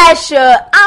VH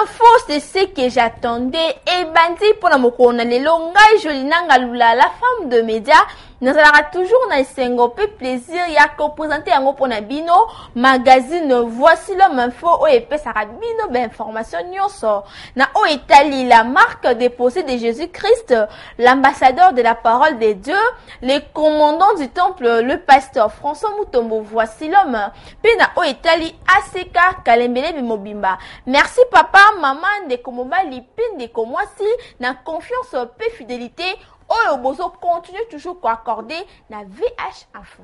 info, c'est ce que j'attendais. Et bandi pour la mokona le longa jolinanga lula, la femme de média. Nous allons toujours na sengo pe plaisir ya ko présenter yango pona bino magazine Voici l'homme info o epe sarabino ben information nyonso na o Italie la marque déposée de Jésus-Christ, l'ambassadeur de la parole de Dieu, le commandant du temple, le pasteur François Mutombo. Voici l'homme pe na o Italie ACK Kalembele Bimobimba. Merci papa maman de komoba lipin de komwasi na confiance pe fidélité. Oyo bozo continue toujours à accorder na VH Info.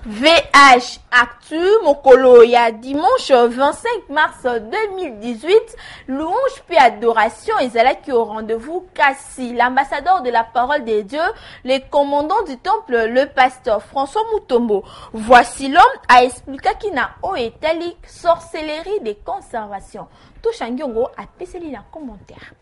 VH Actu Mokolo ya dimanche 25 mars 2018, louange puis adoration ezalaki au rendez-vous Kassi, l'ambassadeur de la parole de Dieu, le commandant du temple, le pasteur François Mutombo. Voici l'homme a expliqué qu'il n'a pas été sorcellerie de conservation. Tout Changyongo a passé dans commentaire.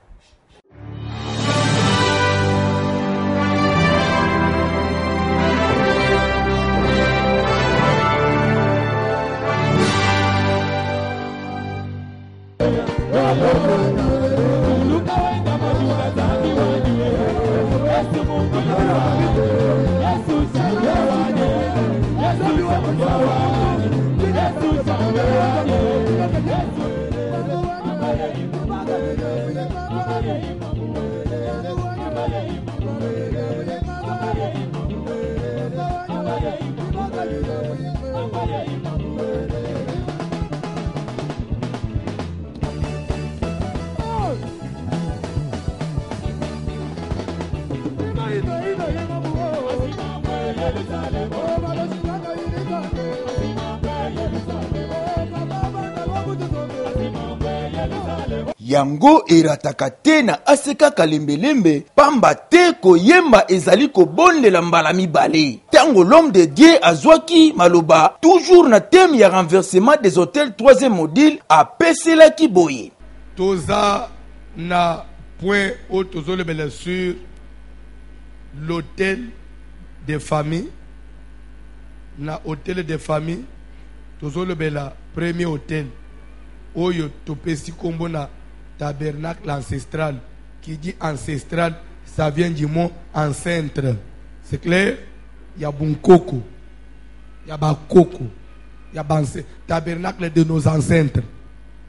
Yango erataka te na aseka kalembelembe pamba te koyemba ezali kobondela mbala mibale. Tango l'homme de Dieu azwaki maloba toujours na thème ya renversement des hôtels 3e module apeselaki boye. Toza na point au tozolebela sur l'hôtel de famille. Na hôtel de famille tozolebela premier hôtel oyo topesi kombo na tabernacle ancestral. Qui dit ancestral, ça vient du mot ancêtre. C'est clair? Il y a Bunkoko, il y a Bakoko, il y a tabernacle de nos ancêtres,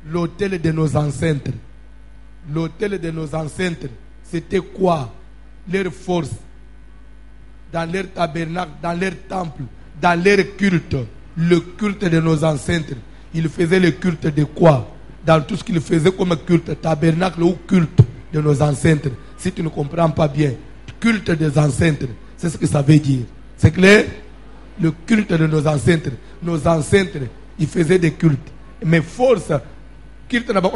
l'hôtel de nos ancêtres. L'hôtel de nos ancêtres, c'était quoi? Leur force, dans leur tabernacle, dans leur temple, dans leur culte. Le culte de nos ancêtres. Ils faisaient le culte de quoi? Dans tout ce qu'ils faisaient comme culte, tabernacle ou culte de nos ancêtres. Si tu ne comprends pas bien, culte des ancêtres, c'est ce que ça veut dire. C'est clair? Le culte de nos ancêtres, ils faisaient des cultes. Mais force, culte n'a pas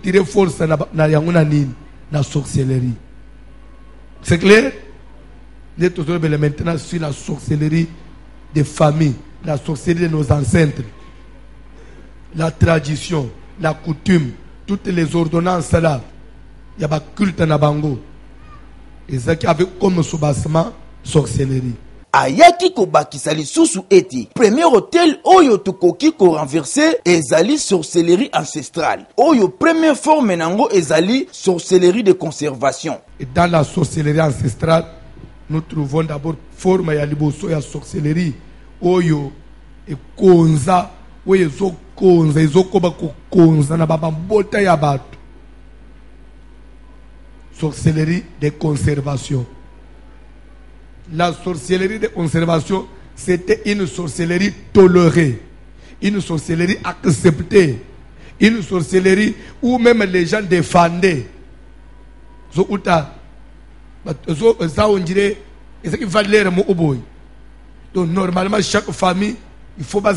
tiré force na sorcellerie. C'est clair? Nous sommes maintenant sur la sorcellerie des familles, la sorcellerie de nos ancêtres, la tradition, la coutume, toutes les ordonnances là, il y a un culte na bango. Et ça qui avait comme soubassement sorcellerie. Ayaki kobakisa lisusu eti premier hôtel oyo tukoki ko renverser ezali sorcellerie ancestrale. Oyo première forme nango ezali sorcellerie de conservation. Et dans la sorcellerie ancestrale, nous trouvons d'abord forme ya liboso ya sorcellerie oyo e konza oyo zo konza ezokoba ko konza na baba mbota ya bato. Sorcellerie de conservation. La sorcellerie de conservation, c'était une sorcellerie tolérée, une sorcellerie acceptée, une sorcellerie où même les gens défendaient. Ça on dirait, c'est qu'il fallait le. Donc normalement chaque famille, il faut pas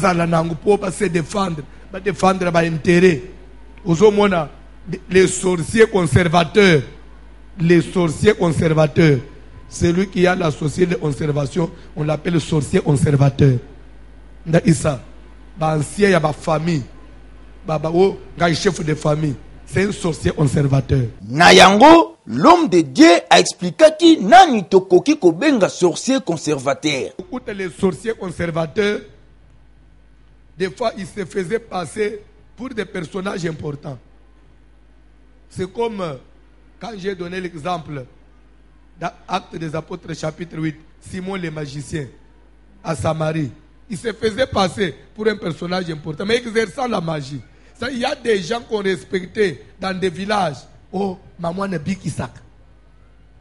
pour se défendre, pas défendre par intérêt. Les sorciers conservateurs, celui qui a la société de conservation, on l'appelle sorcier conservateur. Ndaisa, ancien ya ba famille, baba o chef de famille, c'est un sorcier conservateur. Nayango, l'homme de Dieu a expliqué qui nani tokoki kobenga sorcier conservateur. Écoute, les sorciers conservateurs, Des fois, ils se faisaient passer pour des personnages importants. C'est comme quand j'ai donné l'exemple dans Actes des Apôtres chapitre 8, Simon le magicien à Samarie. Il se faisait passer pour un personnage important, mais exerçant la magie. Il y a des gens qu'on respectait dans des villages. Oh, maman ne bik Isaac.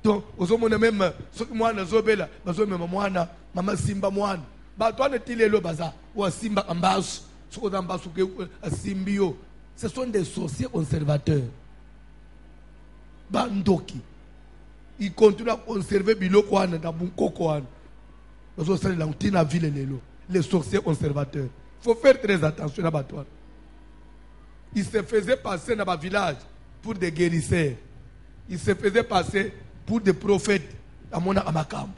Donc, aux hommes même, ceux qui m'ont zobela, maman simba moine. Toi ne t'il le baza ou simba ambas, ce qu'on ambasse simbio. Ce sont des sorciers conservateurs. Bandoki. Ils continuent à conserver biloko dans bunkoko an. Parce que c'est la ville les sorciers conservateurs. Il faut faire très attention à toi. Ils se faisaient passer dans le village pour des guérisseurs. Ils se faisaient passer pour des prophètes à mon amakam.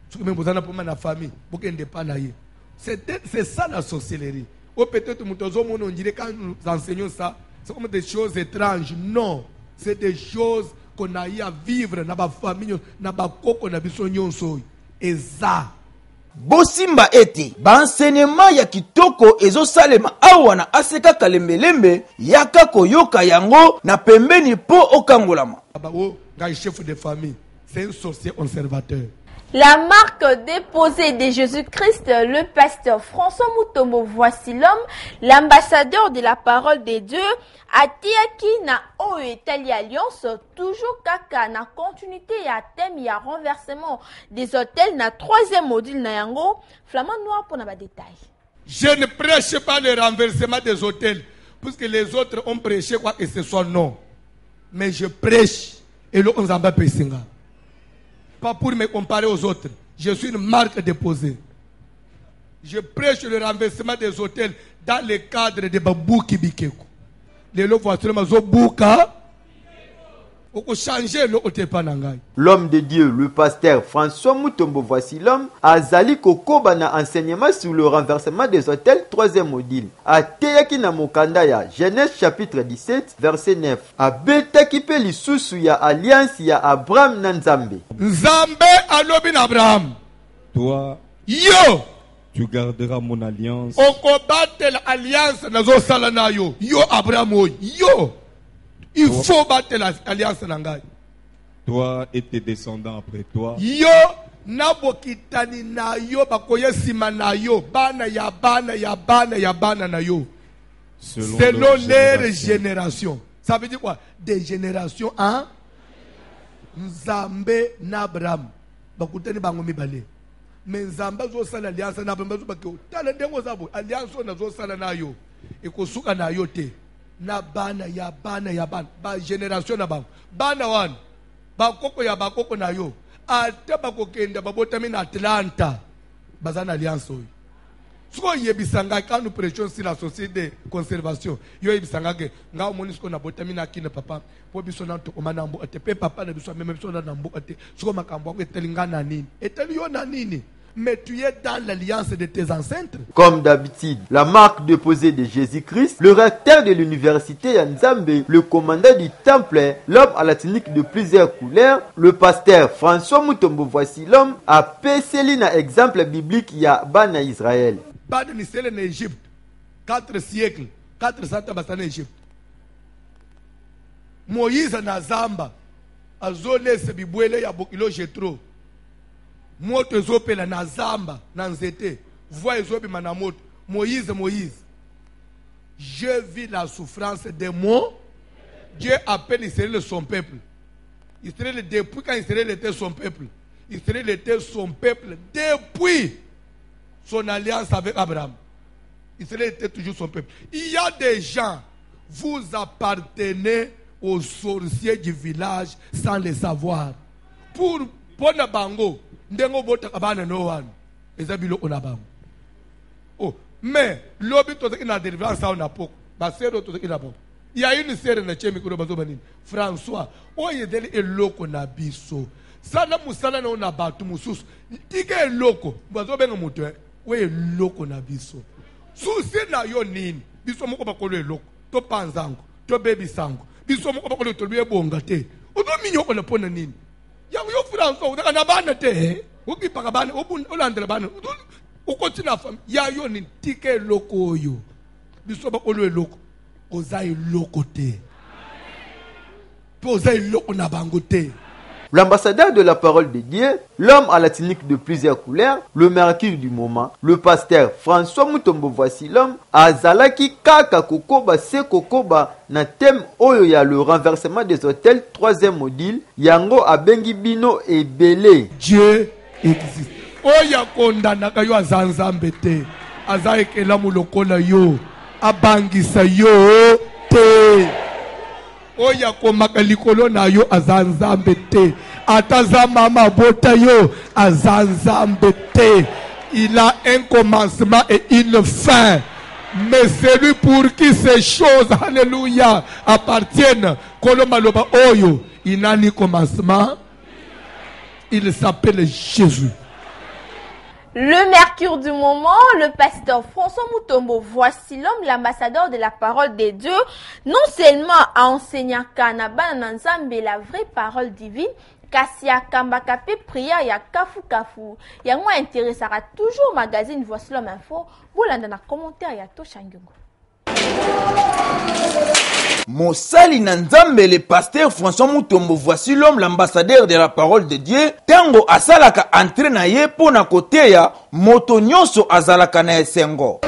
Ce que même vous en avez pour ma famille, pour qu'il ne pas naïe. C'est ça la sorcellerie. Ou peut-être on dirait quand nous enseignons ça, c'est comme des choses étranges. Non, c'est des choses qu'on a eu à vivre dans ma famille, dans ma coco, dans ma soy. Et ça. Bosimba ete baenseignement ya kitoko ezosalema awa na aseka kalembelembe yaka koyoka yango na pembeni po okangolama. Chef de famille, c'est un sorcier conservateur. La marque déposée de Jésus-Christ, le pasteur François Mutombo, voici l'homme, l'ambassadeur de la parole de Dieu, atiaki na o Italie Alliance, toujours kaka na continuité à thème ya renversement des hôtels na troisième module na yango, flamand noir pour na ba détail. Je ne prêche pas le renversement des hôtels, puisque les autres ont prêché quoi que ce soit non. Mais je prêche et le on zamba pesinga. Pas pour me comparer aux autres. Je suis une marque déposée. Je prêche le renversement des hôtels dans le cadre de Babouki Bikeko. Les lots voitures Mazobouka. L'homme de Dieu, le pasteur François Mutombo, voici l'homme, Azali Kokoba na enseignement sur le renversement des hôtels, troisième module. A Teyaki na Mokandaya, Genèse chapitre 17, verset 9. A Betaki pe lisusu ya alliance ya Abraham na Nzambe. Nzambe alobin Abraham. Toi, yo, tu garderas mon alliance. On combatte l'alliance nazo salana yo. Yo Abraham yo. Il faut battre l'alliance nangai. Toi et tes descendants après toi. Yo nabokitani na yo bakoye sima na yo bana ya bana ya bana ya bana na yo. Selon leur génération. Ça veut dire quoi? Des générations hein? Nzambe n'Abraham. Bakutani bango mibale. Mais Nzambe zo sala alliance na Abraham zo bakyo. Tala ndengo zabo alliance na zo sala na yo. Ekosuka na yo te. Na bana ya bana ya bana ba generation na bana wan ba koko ya ba koko na yo ate ba kokenda babotami na Atlanta bazana alliance oyo siko yebisanga quand nous prêchons sur la société de conservation yo yebisanga ke nga omoni siko na botami na kina papa po biso na to komana mbo ate pe papa na biso même biso na mbo ate siko makambo ko etelinga na nini eteli yo na nini. Mais tu es dans l'alliance de tes ancêtres. Comme d'habitude, la marque déposée de Jésus-Christ, le recteur de l'université Nzambe, le commandant du temple, l'homme à la tunique de plusieurs couleurs, le pasteur François Mutombo, voici l'homme, a péceli un exemple biblique ya bana Israël. Bana Israël en Égypte, 4 siècles, 400 ans en Égypte. Moïse na Zamba, azole se bibwele ya bokilo jetro. Moto ezopela na zamba na nzete voix ezobima na moto. Moïse, je vis la souffrance de mon Dieu. Appelle Israël son peuple. Israël, depuis quand Israël était son peuple, Israël était son peuple depuis son alliance avec Abraham. Israël était toujours son peuple. Il y a des gens, vous appartenez aux sorciers du village sans le savoir. Pour na bango ndengo bota kabana no one ezabilo onabango. Oh, mais lobi to na délivrance na poko ba sero to na poko. Il y a une série na chemi ko bazo banini François oyedeli eloko na biso sana musala na ona batu mususu tike eloko bazo benga mutu we eloko na biso susi na yo nini biso moko bakolo eloko to panzango to bebi sango biso moko bakolo to biye bonga te odo minyo ko na pona nini. Yo François, on a bana te, uki pagabana, ulandre bana. okoti na famille ya yo ni tike eloko oyo biso bakolo eloko oza eloko te po oza eloko na bango te. L'ambassadeur de la parole de Dieu, l'homme à la tunique de plusieurs couleurs, le mercure du moment, le pasteur François Mutombo voici l'homme, azalaki kaka kokoba se kokoba na thème oyo ya le renversement des hôtels, troisième module, yango abengi bino ebele. Dieu existe. Oya kondanaka yo azanzambe te, azaekela mulokola yo, abangisa yo te. Oya komaka likolo na yo azanzambe te, ataza mama bota yo azanzambe te. Il a un commencement et une fin. Mais celui pour qui ces choses, alléluia, appartiennent, kolomaloba oyo, il n'a ni commencement, il s'appelle Jésus. Le mercure du moment, le pasteur François Mutombo, voici l'homme, l'ambassadeur de la parole de Dieu, non seulement a enseigné Kanaba Nanzambe la vraie parole divine, kasi akambaka pe prière ya kafu kafu. Yango intéressera toujours magazine Voici l'homme info, bolanda na commentaire ya Tosha Ngyongo. Mosali Nanzambe, le pasteur François Mutombo, voici l'homme, l'ambassadeur de la parole de Dieu. Tango asalaka entre na ye po na kote ya moto nyonso azalaka na esengo.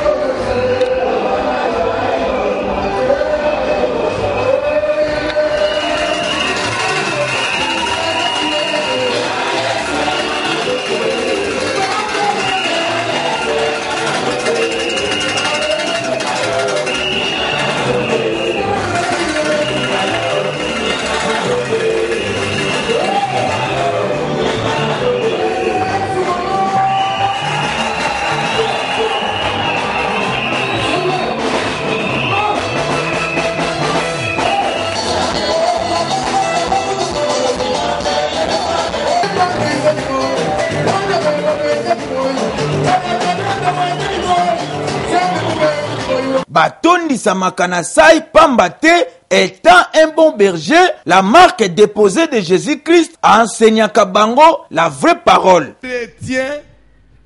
Batondi Samakana Sai Pambate étant un bon berger, la marque déposée de Jésus-Christ a enseigné à Kabango la vraie parole. Chrétien,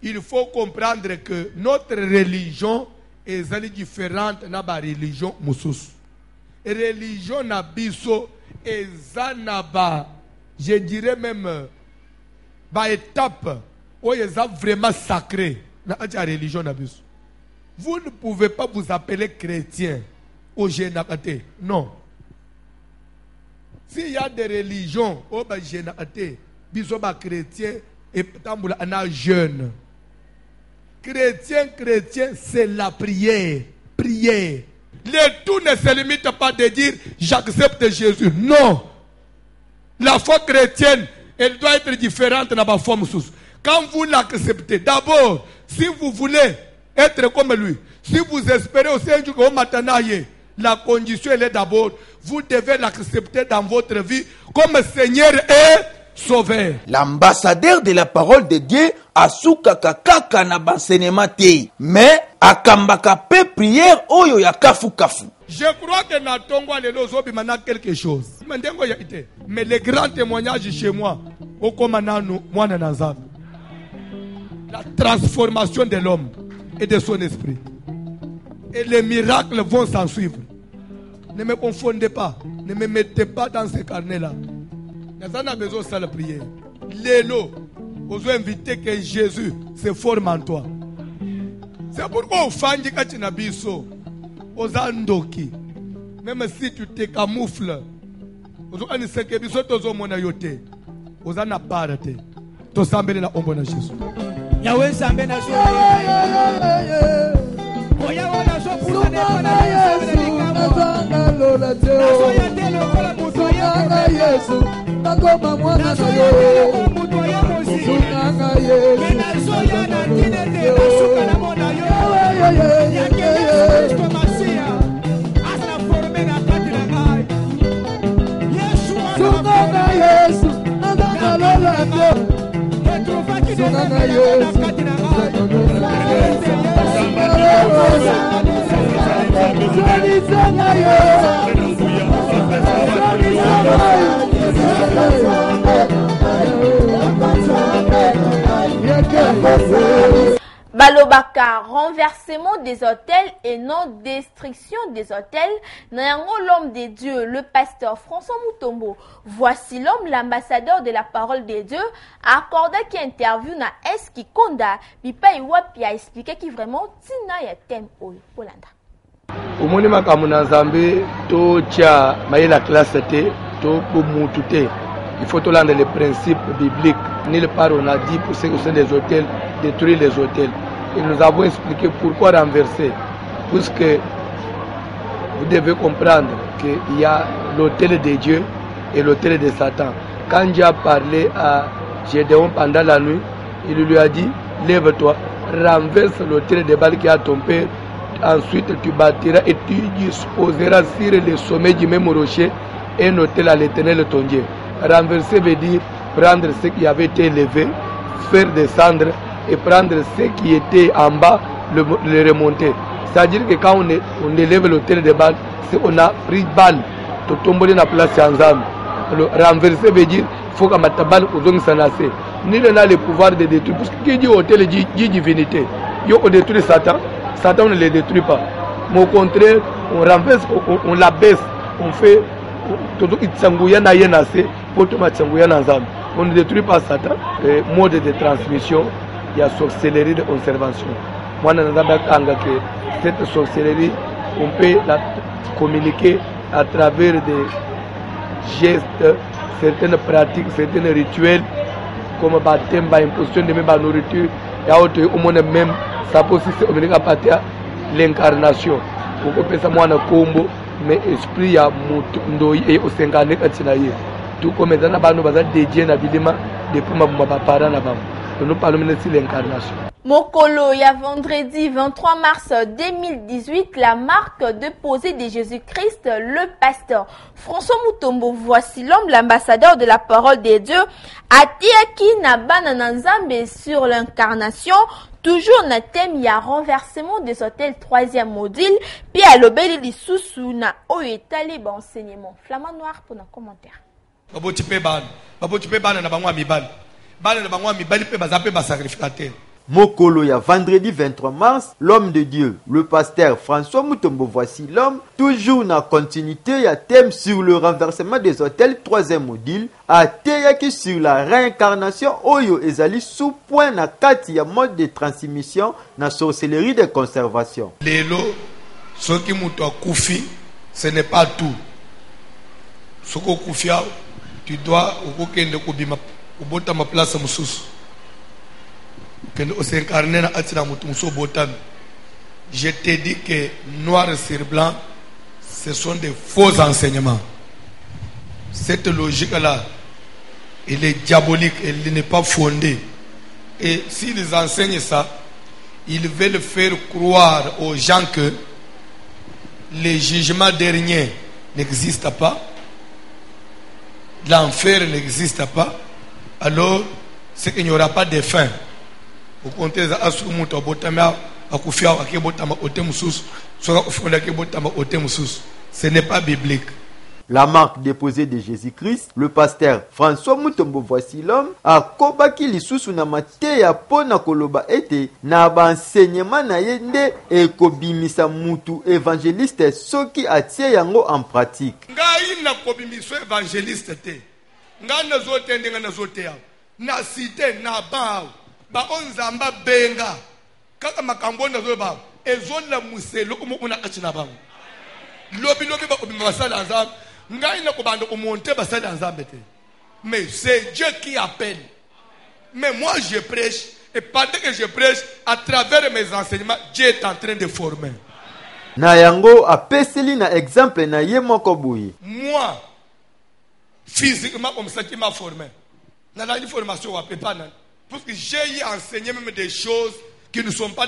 il faut comprendre que notre religion est différente de la religion musus. Religion na biso est je dirais même étape où est vraiment sacré na religion na biso. Vous ne pouvez pas vous appeler chrétien au Génakate. Non. S'il y a des religions au Génakate, bisoba chrétien et tamboula ana jeune. Chrétien, c'est la prière. Prière. Le tout ne se limite pas de dire j'accepte Jésus. Non. La foi chrétienne, elle doit être différente dans ma forme sous. Quand vous l'acceptez, d'abord, si vous voulez être comme lui, si vous espérez aussi un jour au matanaye, la condition elle est d'abord, vous devez l'accepter dans votre vie comme Seigneur et Sauveur. L'ambassadeur de la parole de Dieu asuka kaka na bansenement te, mais akambaka pe prière oyo ya kafu kafu. Je crois que Natongo Lelozobi mana quelque chose. Mais les grands témoignages chez moi, au Komananu, moi Nanazab, la transformation de l'homme et de son esprit. Et les miracles vont s'en suivre. Ne me confondez pas. Ne me mettez pas dans ces carnets-là. Nous avons besoin de la prière. Lélo, vous invitez que Jésus se forme en toi. C'est pourquoi au Fandi Kachinabiso, aux Andoki, même si tu te camoufles, aux Anisekebiso, aux Monayote, aux Anaparate, aux Sambele na Ombona Jésus. Yahweh Sambele na balobaka renversement des hôtels et non destruction des hôtels. Nayango l'homme de Dieu, le pasteur François Mutombo, voici l'homme, l'ambassadeur de la parole de Dieu, a accordé qui interview na Eski Konda, bipa iwapi a expliqué qui vraiment tina ya thème Olanda. Omoni makambo na Nzambe to tia maye la classe te to bomutu te. Il faut tolanda les principes bibliques. Nulle part on a dit pour ceux qui sont des hôtels, détruire les hôtels. Et nous avons expliqué pourquoi renverser. Puisque vous devez comprendre qu'il y a l'hôtel de Dieu et l'hôtel de Satan. Quand Dieu a parlé à Gédéon pendant la nuit, il lui a dit, lève-toi, renverse l'hôtel de Baal qui a ton père. Ensuite tu bâtiras et tu disposeras sur le sommet du même rocher un hôtel à l'Éternel ton Dieu. Renverser veut dire prendre ce qui avait été élevé, faire descendre et prendre ce qui était en bas, le remonter. C'est-à-dire que quand on élève l'hôtel de Baal, on a pris Baal, tout tomber dans la place ensemble. Renverser veut dire il faut que Matabal ozong sanase. Ni n'a le pouvoir de détruire. Parce que qui dit hôtel dit divinité. On détruit Satan. Satan ne le détruit pas. Mais au contraire, on renverse, on l'abaisse, on fait tout itsanguya yenase pour tout matsanguya nanzam. On ne détruit pas Satan. Mode de transmission, il y a sorcellerie de conservation. Moi, cette sorcellerie, on peut la communiquer à travers des gestes, certaines pratiques, certains rituels, comme baptême, imposition de même nourriture, et au monde même, ça peut aussi communiquer à partir de l'incarnation. Pour que ça soit un combo, mais esprit a monté et au 50 tout comme dans la bande dédiée à l'habillement depuis ma parents là-bas. Nous parlons de l'incarnation. Mokolo, il y a vendredi 23 mars 2018, la marque déposée de Jésus-Christ, le pasteur François Mutombo, voici l'homme, l'ambassadeur de la parole de Dieu, Atiaki Nabana Nzambe sur l'incarnation, toujours na thème, il y a renversement des hôtels 3e module, puis à l'obéli l'issoussou na oetali ba enseignement. Flamand noir pour nos commentaires. Mokolo ya vendredi 23 mars, l'homme de Dieu, le pasteur François Mutombo, voici l'homme, toujours na continuité ya thème sur le renversement des hôtels 3e module, a teyaki sur la réincarnation oyo ezali sous point na kati ya mode de transmission na sorcellerie de conservation. Lelo, ce qui muto akufi, ce n'est pas tout. Ce qui kufia, tu dois okokende kubima kubota ma place mususu. Je t'ai dit que noir sur blanc, ce sont des faux enseignements. Cette logique-là, elle est diabolique, elle n'est pas fondée. Et s'ils enseignent ça, ils veulent faire croire aux gens que le jugement dernier n'existe pas, l'enfer n'existe pas, alors c'est qu'il n'y aura pas de fin. Ce n'est pas biblique. La marque déposée de Jésus-Christ, le pasteur François Mutombo, voici l'homme, a kobaki lisusu na mateya pona koloba ete na ba enseignement na yende e kobimisa mutu évangéliste soki atie yango en pratique. Ngai na kobimiso évangéliste te. Nga nazote ndenga nazote ya. Na cité na ba ba onzamba benga kaka makambo nazo ba ezola muselo umuna kachina ba lobi ba obimasa nzambe ngai na kobanda omonter basala nzambe te. Mais c'est Dieu qui appelle. Mais moi je prêche et pendant que je prêche à travers mes enseignements Dieu est en train de former. Na yango apeseli na exemple na ye moko boye. Moi physiquement comme ça qui m'a formé. Na la formation à pas nan. Parce que j'ai enseigné même des choses qui ne sont pas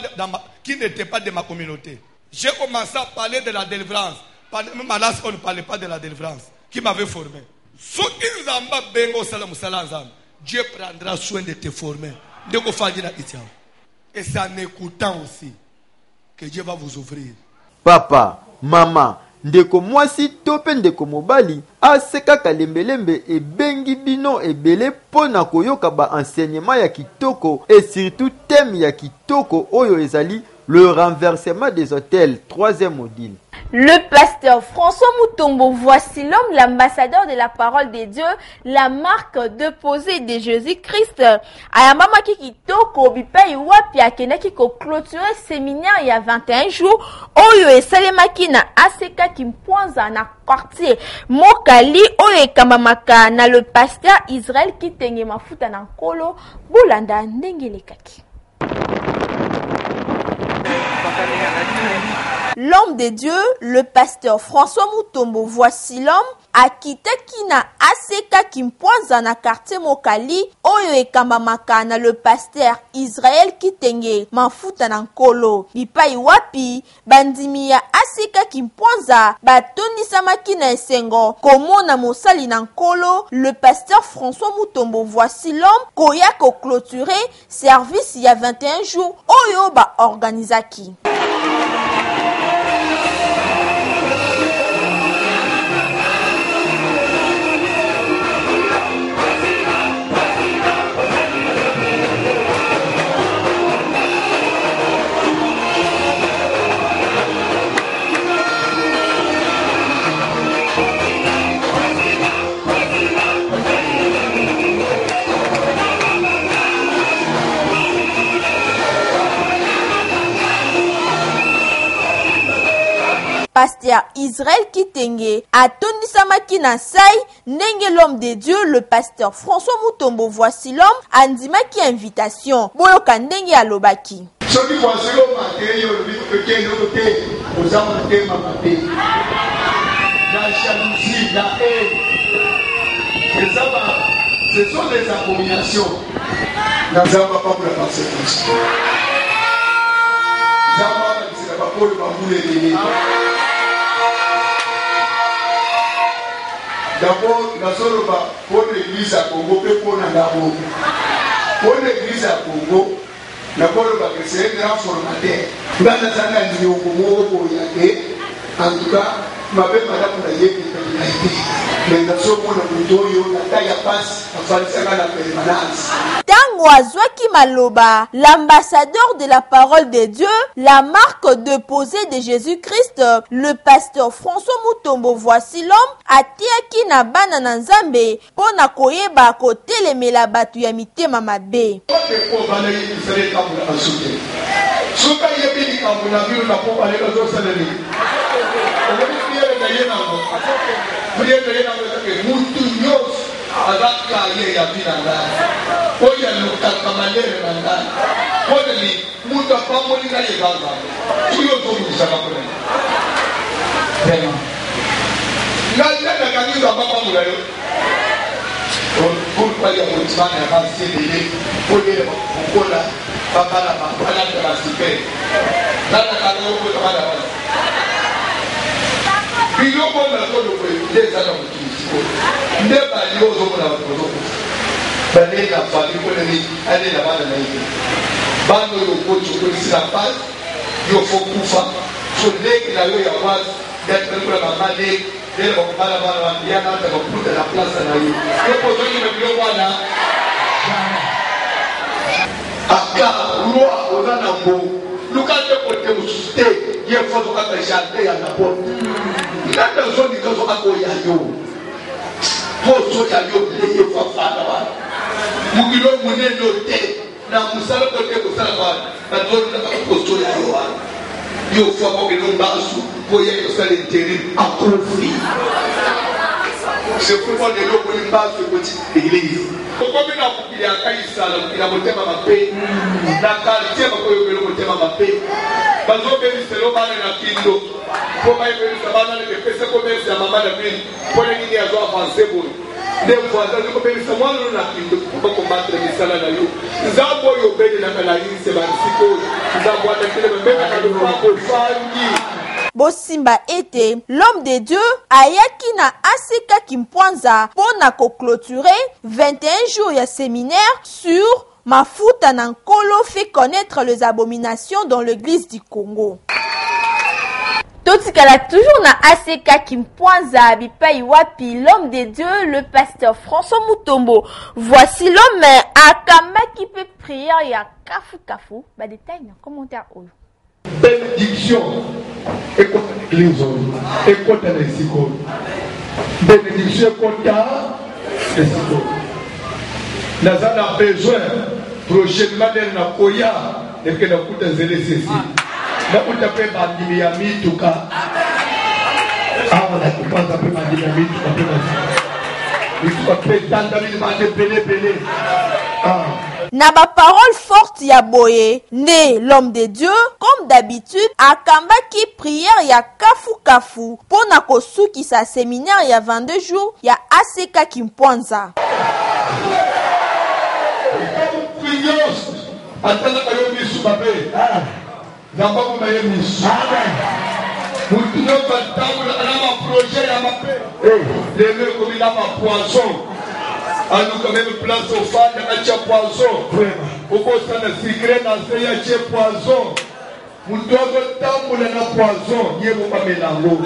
qui n'étaient pas de ma communauté. J'ai commencé à parler de la délivrance. Même là, on ne parlait pas de la délivrance. Qui m'avait formé. Dieu prendra soin de te former. Et c'est en écoutant aussi que Dieu va vous ouvrir. Papa, maman, ndeko mwasi to mpe ndeko mobali aseka kalembelembe ebengi bino ebele mpo na koyoka ba-enseignement ya kitoko et surtout thème ya kitoko oyo ezali le renversement des hôtels, 3e module. Le pasteur François Mutombo, voici l'homme, l'ambassadeur de la parole de Dieu, la marque déposée de Jésus-Christ. Ayamama kitoko bipai wapi akenaki ko clôturer séminaire il y a 21 jours. Oyo esalemaki na aseka kimpwanza na quartier Mokali oyo ekamamaka na le pasteur Israël kitenge mafuta na nkolo bolanda ndenge lekaki. L'homme de Dieu, le pasteur François Mutombo, voici l'homme, akitaki na aseka kimpwanza na quartier Mokali, oyo ekamamaka na le pasteur Israël kitenge mafuta na nkolo. Bipai wapi, bandimi ya aseka kimpwanza, batondisamaki na esengo, komona mosali na nkolo, le pasteur François Mutombo, voici l'homme, koya ko clôturer service ya 21 jours, oyo ba organizaki. Pasteur Israël Kitenge atondisamaki na sai ndenge l'homme de Dieu, le pasteur François Mutombo, voici l'homme, andimaki invitation boyoka ndenge alobaki. Soki voici l'homme matériel le bien côté aux hommes de mamapé la jalousie, la haine, ce sont des abominations. Dans un papa pour la persécution. C'est pas pour le bambou. D'abord, pour l'église à Congo, pour l'église à Congo, d'abord, c'est un grand formateur. En tout cas, ma belle madame n'a été Tango Azwaki Maloba, l'ambassadeur de la parole de Dieu, la marque déposée de Jésus-Christ, le pasteur François Mutombo, voici l'homme, atiaki na bana na nzambe, pona koyeba kotelemela batu ya mitema mabe. C'est pourquoi les gens qui passent sur petite église. Pourquoi nous avons dit à Kaïsa, il a monté ma paix, la quartier, il a monté ma paix. Parce que c'est le mal à Kindo. Pour moi, c'est le mal à la commerce à maman de ville. Pour les guider à avancer. Les voisins, je peux dire, c'est moi le Kindo pour combattre les salades à nous. Nous avons obéi la maladie, c'est ma psychose. Nous avons attaqué le même à le famille. Bosimba ete l'homme de Dieu ayaki na aseka kimpwanza pona ko clôturer 21 jours ya séminaire sur mafuta na nkolo fait connaître les abominations dans l'église du Congo. Totikala toujours na ACK Kimpwanza Bipai Wapi, l'homme de Dieu, le pasteur François Mutombo. Voici l'homme Akama qui peut prier, il y a Kafu. Bah détail, commentaire. Bénédiction. Écoute l'église. Écoute les icônes. Bénédiction, écoute les icônes. Nous avons besoin prochainement de la Koya et que nous avons zélé ceci. Nous avons fait bandimi ya mituka. Ah, on a coupé ça pour bandimi ya mituka. Mituka peut tandami bandé belé. Ah. Na ba parole forte ya boye, né l'homme de Dieu, comme d'habitude, akamba ki prière ya kafu. Pona kosuki sa séminaire ya 22 jours, ya ACK Kimpwanza. Atana kayo misu babe. Namba ko maye misu. Mutuno bantamu na ma projet ya mape. Lele ko mi na ma poisson. Anu quand même place au fan à tia poisson. Oko sana secret na seya tia poisson. Mutuno bantamu na poisson, yebo ba melango.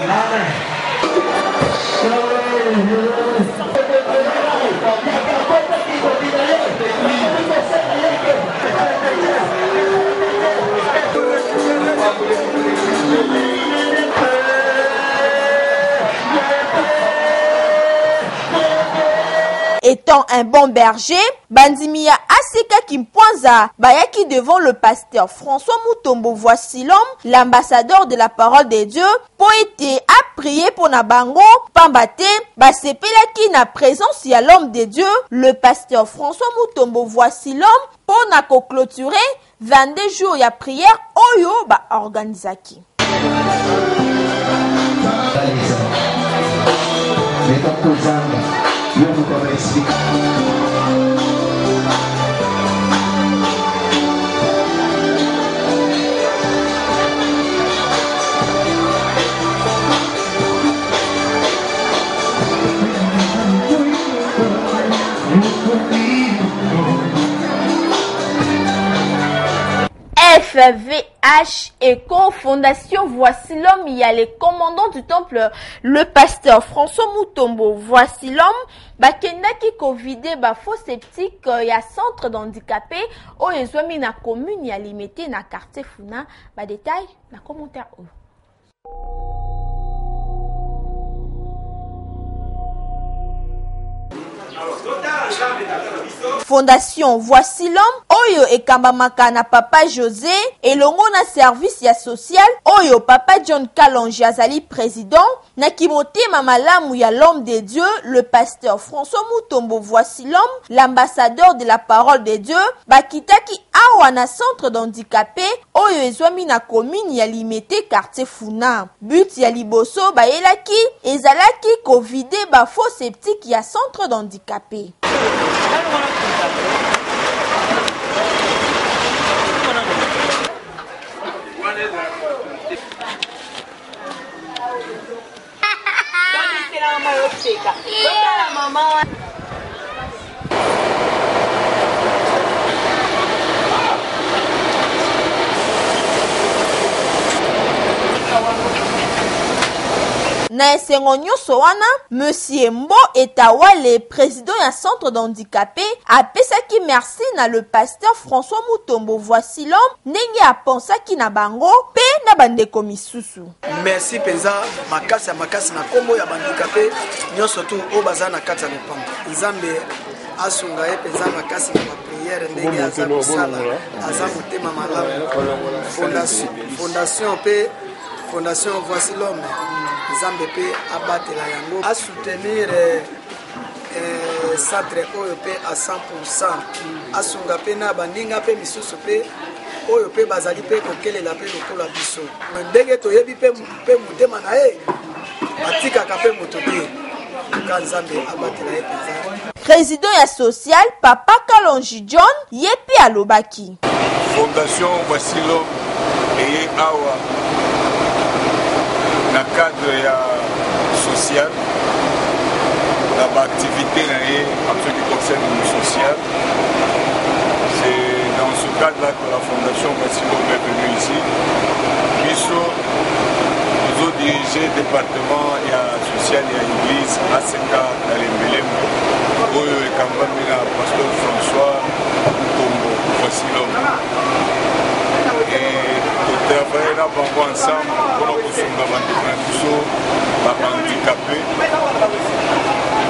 Étant un bon berger, Bandimia ACK Kimpwanza bayaki devant le pasteur François Mutombo. Voici l'homme, l'ambassadeur de la parole de Dieu, poété a prié pour Nabango, Pambate, basepelaki na présence ya l'homme de Dieu, le pasteur François Mutombo. Voici l'homme, pour na clôturer 22 jours ya prière, oyo ba organisaki. FVH Eco Fondation, voici l'homme, il y a les commandants du temple, le pasteur François Mutombo. Voici l'homme, bakenda ki covidé ba faux sceptique, il y a centre d'handicapés, o ezwami na commune ya limité na quartier Funa, ba détail na commentaire o. Fondation Voici l'homme, Oyo et Kambamaka na Papa José, et longo na service ya social, Oyo Papa John Kalonji azali président, na kimote mamalamu ya l'homme de Dieu, le pasteur François Mutombo. Voici l'homme, l'ambassadeur de la parole de Dieu, bakitaki awa na centre d'handicapé, Oyo ezwami na commune ya limité quartier Funa. But ya liboso bayelaki, ezalaki covide ba faux sceptique ya centre d'handicapé. Na esengo nyonso wana, Monsieur Mbo Etawale, président ya centre d'handicapé, apesaki merci na le pasteur François Mutombo. Voici l'homme, ndenge apensaki na bango, pe na bandeko misusu. Merci penza, makasi na kombo ya bandicapé, nyonso tu o baza na kati ya lopango. Nzambe asunga ye penza makasi na prière ndenge aza kosala, aza motema malamu. Fondation Voici l'homme. Nzambe pe abatela yango a soutenir centre oyo pe à 100%, asunga pe na bandinga pe misusu pe oyo pe bazali pe kokelela pe lokola biso ndenge toyebi pe mutema na ye atikaka pe moto te ka Nzambe abatela ye penza. Président ya social Papa Kalonji John yepi alobaki Fondation Voici l'homme et awa na cadre ya social, la activité en ce qui concerne le social. C'est dans ce cadre-là que la Fondation Voici l'homme est venue ici. Biso Nous dirigé département et social et à l'église ACK Kalembelemo. Oyo et Kambamina, pasteur François Mutombo, voici l'homme. Et nous travaillons là ensemble pour nous handicapés,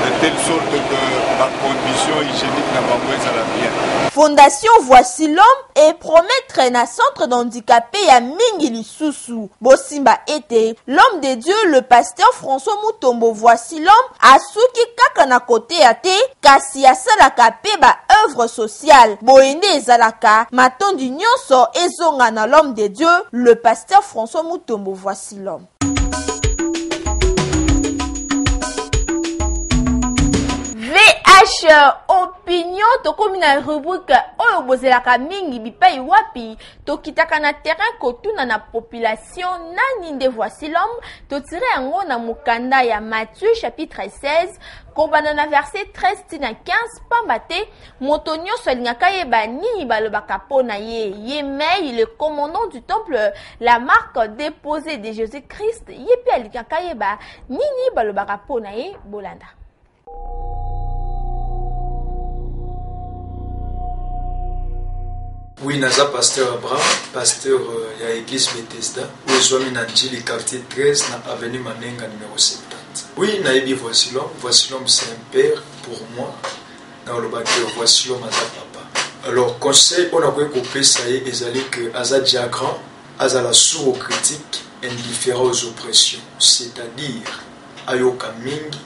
de telle sorte que la condition hygiénique n'a pas besoin de bien. Fondation Voici l'homme et promettre na centre d'handicapés ya mingi lisusu. Bosimba ete l'homme de Dieu, le pasteur François Mutombo Voici l'homme, asuki kaka na kote ya te kasi asalaka pe ba œuvre sociale. Boende ezalaka matondi nyonso ezonga na l'homme de Dieu, le pasteur François Mutombo Voici l'homme. Opinion tokomi na rubrique oyo bozelaka mingi bipai wapi tokitaka na terrain kotuna na population nani nde Voici l'homme totire yango na mukanda ya Matthieu chapitre 16 kobanda na verset 13 tina 15 pamba te moto nyonso alingaka yeba nini balobaka pona ye mais le commandant du temple la marque déposée de Jésus-Christ ye pe alingaka yeba nini balobaka pona ye bolanda. Oui, naza pasteur Abraham, pasteur ya église Bethesda, où je na Njili quartier 13 na avenue Manenga numéro 70. Oui, naïbi Voici l'homme c'est un père pour moi. Dans le bac Voici l'homme aza papa. Alors conseil on a quoi couper ça y est que aza diagram, aza la sourd aux critiques, indifférent aux oppressions, c'est-à-dire ayoka mingi,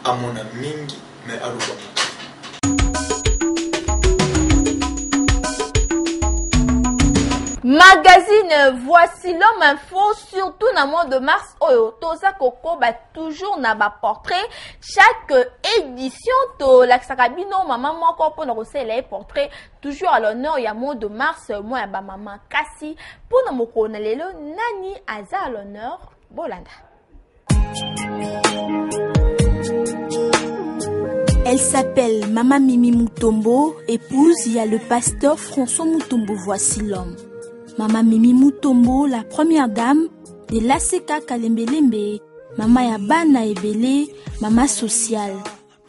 amona mingi, mais aluba. Magazine Voici l'homme info, surtout dans le mois de mars, oyo toza koko ba toujours na ba portrait chaque édition to la sakabino maman moko pour nous les portraits toujours à l'honneur ya mois de mars moi ya ba maman kasi pour na moko na lelo nani aza à l'honneur bolanda. Elle s'appelle Maman Mimi Mutombo, épouse il y a le pasteur François Mutombo Voici l'homme. Maman Mimi Mutombo, la première dame de l'ACK Kalembelembe, Maman Yabana Ebele, Maman sociale.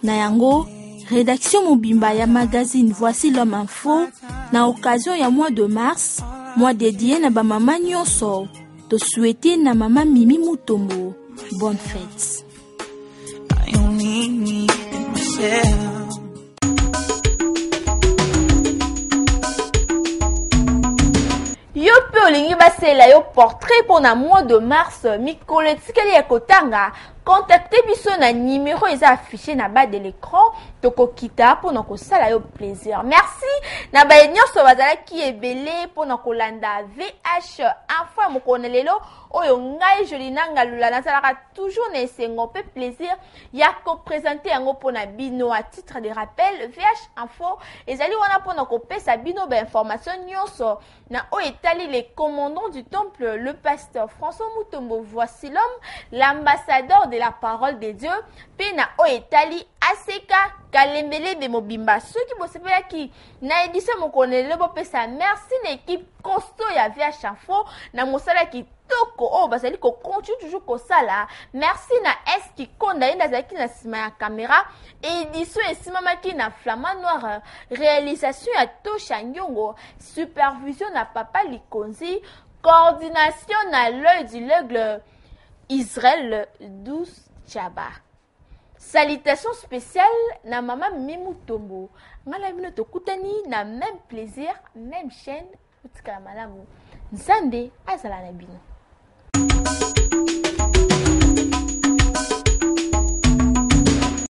Nayango, rédaction Mobimba ya magazine Voici l'homme info, na occasion ya mois de mars, mois dédié na ba maman nyonso, to souhaiter na Maman Mimi Mutombo, bonne fête. Yo pe olingi basela yo portrait pour na mois de mars mikolo tikeli ya kotanga contactez biso na numéro eza affiché na bas de l'écran tokokita pour na kosala yo plaisir. Merci na ba nyonso bazalaki ebele pour na kolanda VH info mokona lelo oyo ngai Jolina Ngalula nazalaka toujours na esengo pe plaisir ya ko présenter yango pour na bino à titre de rappel VH info ezali wana pour na kopesa bino ba information nyonso na o etali les commandants du temple le pasteur François Mutombo Voici l'homme l'ambassadeur de la parole de Dieu pena o etali ACK Kalembelebe Mobimba soki bosepelaki na édition mokonele bopesa merci l'équipe costaud ya VH info na mosala ki toko o bazali ko continue toujours ko sala merci na eski konda ina zaki na sima ya caméra édition esimamaki na Flamand Noir réalisation ya Tosha Nyongo supervision na Papa Likonzi coordination na l'œil du l'aigle Israël 12 Chaba. Salutations spéciales na Maman Mimi Mutombo. Ngala bino tokutani na même plaisir, même chaîne. Utika malamu. Nzambe azala na bino.